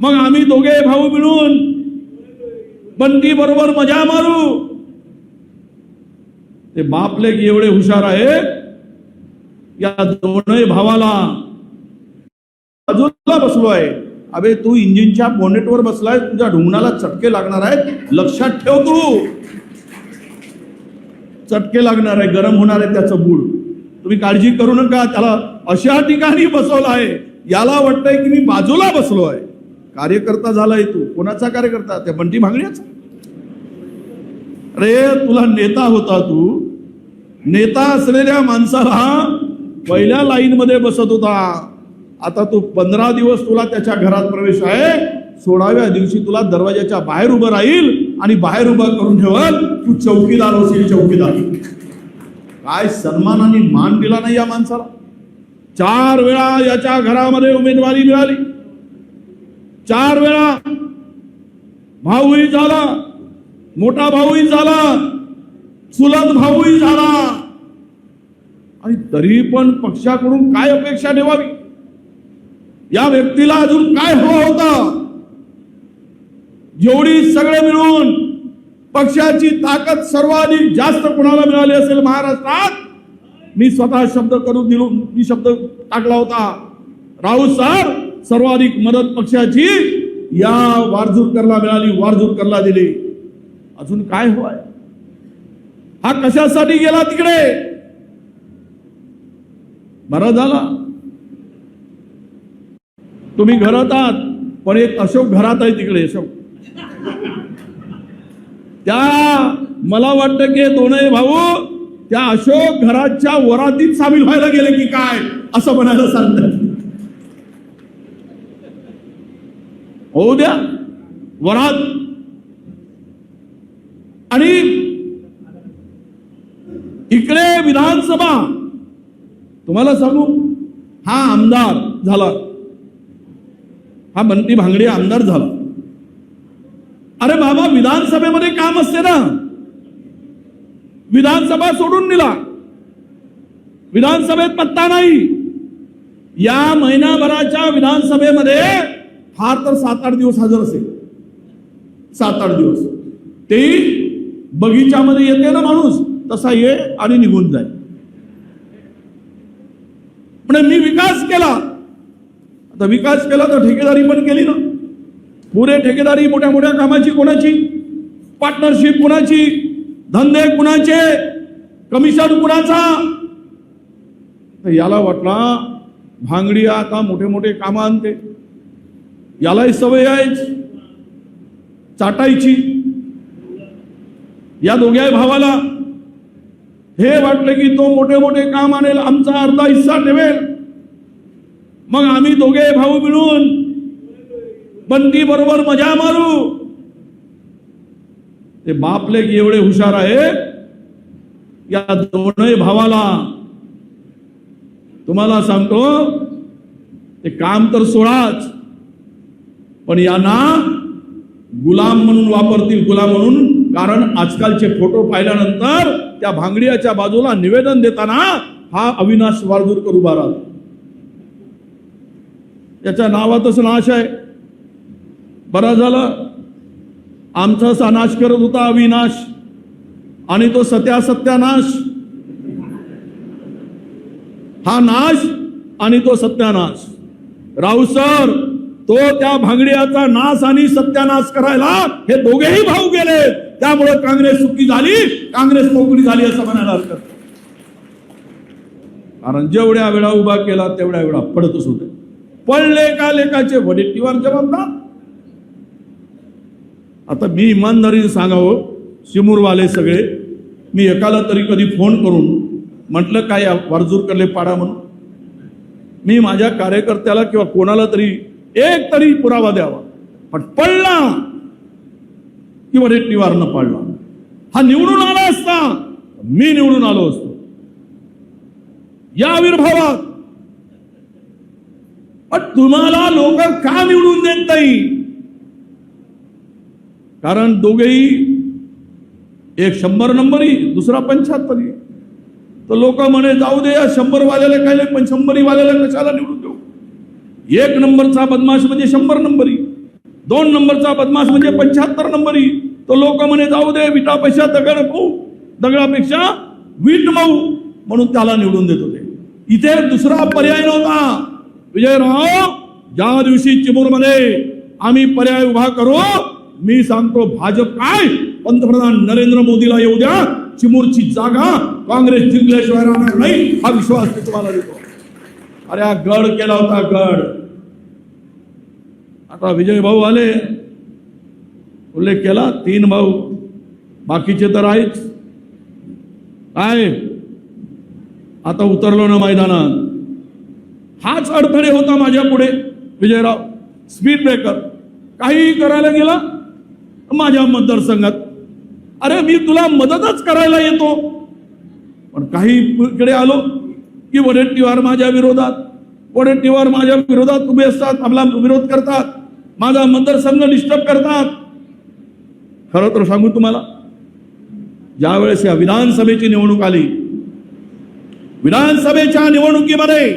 मग आम्ही दोघे भाऊ मिळून बंटी बरोबर मजा मारू। ते बापले की एवढे हुशार आहेत, या दोनही भावाला बाजूला बसलोय। अबे तू इंजिनच्या बोनेटवर बसलाय, तुझ्या ढुंगणाला चटके लागणार आहेत, लक्षात ठेव। तू चटके लागणार आहे, गरम होणार आहे त्याचं बूड। तुम्ही काळजी करू नका, त्याला अशा ठिकाणी बसवलं आहे, याला वाटतंय की मी बाजूला बसलोय। कार्यकर्ता झालाय तू। कोणाचा कार्यकर्ता? त्या बंटी भांगडियाचा। अरे तुला नेता होता, तू नेता असलेल्या माणसाला पहिल्या लाईन मध्ये बसत होता। आता तू 15 दिवस तुला त्याच्या घरात प्रवेश आहे, 16व्या दिवशी तुला दरवाजाच्या बाहेर उभं राहील आणि बाहेर उभं करून ठेवल, तू चौकीदार होशील। चौकीदार काय सन्मान आणि मान दिला नाही या माणसाला। 4 वेळा याच्या घरामध्ये उमेदवारी मिळाली, 4 वेळा भाऊही झाला, मोठा भाऊही झाला, चुलत भाऊही झाला, आणि तरी पण पक्षाकडून काय अपेक्षा ठेवावी? या व्यक्तीला अजून काय हवं होतं? जेवढी सगळे मिळून पक्षाची ताकद सर्वाधिक जास्त कोणाला मिळाली असेल महाराष्ट्रात, मी स्वतः शब्द करून दिलो, मी शब्द टाकला होता, राऊत सर सर्वाधिक मदत पक्षाची या वारजूरकरला मिळाली, वारजूरकरला दिली। अजून काय हवंय? हा कशासाठी गेला तिकडे? बरं झाला तुम्ही घरात आहात, पण एक अशोक घरात आहे तिकडे। अशोक त्या मला वाटतं की दोनही भाऊ त्या अशोक घराच्या वरातीत सामील व्हायला गेले की काय, असं म्हणायला सांगतात। होऊ द्या वरात। आणि इकडे विधानसभा तुम्हाला सांगू, हा आमदार झाला, हा बंटी भांगडिया आमदार झाला। अरे बाबा विधानसभेमध्ये काम असते ना, विधानसभा सोडून दिला, विधानसभेत पत्ता नाही। या महिनाभराच्या विधानसभेमध्ये फार तर 7-8 दिवस हजर असेल, 7-8 दिवस। ते बगीच्यामध्ये येते ना माणूस, तसा ये आणि निघून जाय। म्हणजे मी विकास केला, आता विकास केला तर ठेकेदारी पण केली ना। पुरे ठेकेदारी मोठ्या मोठ्या कामाची कोणाची, पार्टनरशिप कोणाची, धंदे कुणाचे, कमिशन कुणाचा? याला वाटला भांगडिया आता मोठे मोठे काम आणते, यालाही सवय आहे चाटायची। या दोघ्या भावाला हे वाटले की तो मोठे मोठे काम आणेल, आमचा अर्धा हिस्सा ठेवेल, मग आम्ही दोघे भाऊ मिळून बंटी बरोबर मजा मारू। ते बापले की एवढे हुशार आहेत, या दोनही भावाला तुम्हाला सांगतो, ते काम तर सोडाच, पण यांना गुलाम म्हणून वापरतील, गुलाम म्हणून। कारण आजकालचे फोटो पाहिल्यानंतर त्या भांगडियाच्या बाजूला निवेदन देताना हा अविनाश वारजूरकर उभा राहतो, त्याच्या नावातच नाश आहे। बरं झालं आमचा नाश करत होता अविनाश, आणि तो सत्यानाश, हा नाश आणि तो सत्यानाश। राऊत सर तो त्या भांगडियाचा नाश आणि सत्यानाश करायला हे दोघेही भाऊ गेले, त्यामुळे काँग्रेस सुखी झाली, काँग्रेस मोकळी झाली असं म्हणायला हरकत। कारण जेवढ्या वेळा उभा केला तेवढ्या वेळा पडतच होते। पडले का लेखाचे वडेट्टीवार जबाबदार। आता मी इमानदारीने सांगावं, शिमूरवाले सगळे, मी एकाला तरी कधी फोन करून म्हटलं काय वारजूरकरले पाडा म्हणून? मी माझ्या कार्यकर्त्याला किंवा कोणाला तरी एक तरी पुरावा द्यावा, पण पडला की वडेट्टीवारनं पाडला। हा निवडून आला असता, मी निवडून आलो असतो या आविर्भावात, पण तुम्हाला लोक का निवडून देत नाही? कारण दोघेही, एक 100 नंबरी, दुसरा 75। तर लोक म्हणे जाऊ दे या 100 वाल्याला काय, पण 100 वाल्याला कशाला निवडून देऊ? 1 नंबरचा बदमाश म्हणजे 100 नंबरी। 2 नंबरचा बदमाश म्हणजे 75 नंबरी. तो लोक म्हणे जाऊ दे, विटापेक्षा दगड मऊ, दगडापेक्षा वीट मऊ, म्हणून त्याला निवडून देत होते. इथे दुसरा पर्याय नव्हता. विजयराव, ज्या दिवशी चिमूरमध्ये आम्ही पर्याय उभा करू, मी सांगतो भाजप काय, पंतप्रधान नरेंद्र मोदीला येऊ द्या, चिमूरची जागा काँग्रेस जिंकल्याशिवाय राहणार नाही, हा विश्वास मी तुम्हाला देतो. अरे हा गड केला होता, गड. आता विजय भाऊ आले, उल्लेख केला 3 भाऊ, बाकीचे तर आहेच. काय आता उतरलो ना मैदानात, हाच अडथळे होता माझ्या पुढे. विजयराव, स्पीड ब्रेकर काही करायला गेला माझ्या मतदारसंघात, अरे मी तुला मदतच करायला येतो, पण काही इकडे आलो की वडेट्टीवार माझ्या विरोधात, वडेट्टीवार माझ्या विरोधात उभे असतात, आपला विरोध करतात, माझा मतदारसंघ डिस्टर्ब करतात. खरं तर सांगू तुम्हाला, ज्या वेळेस या विधानसभेची निवडणूक आली, विधानसभेच्या निवडणुकीमध्ये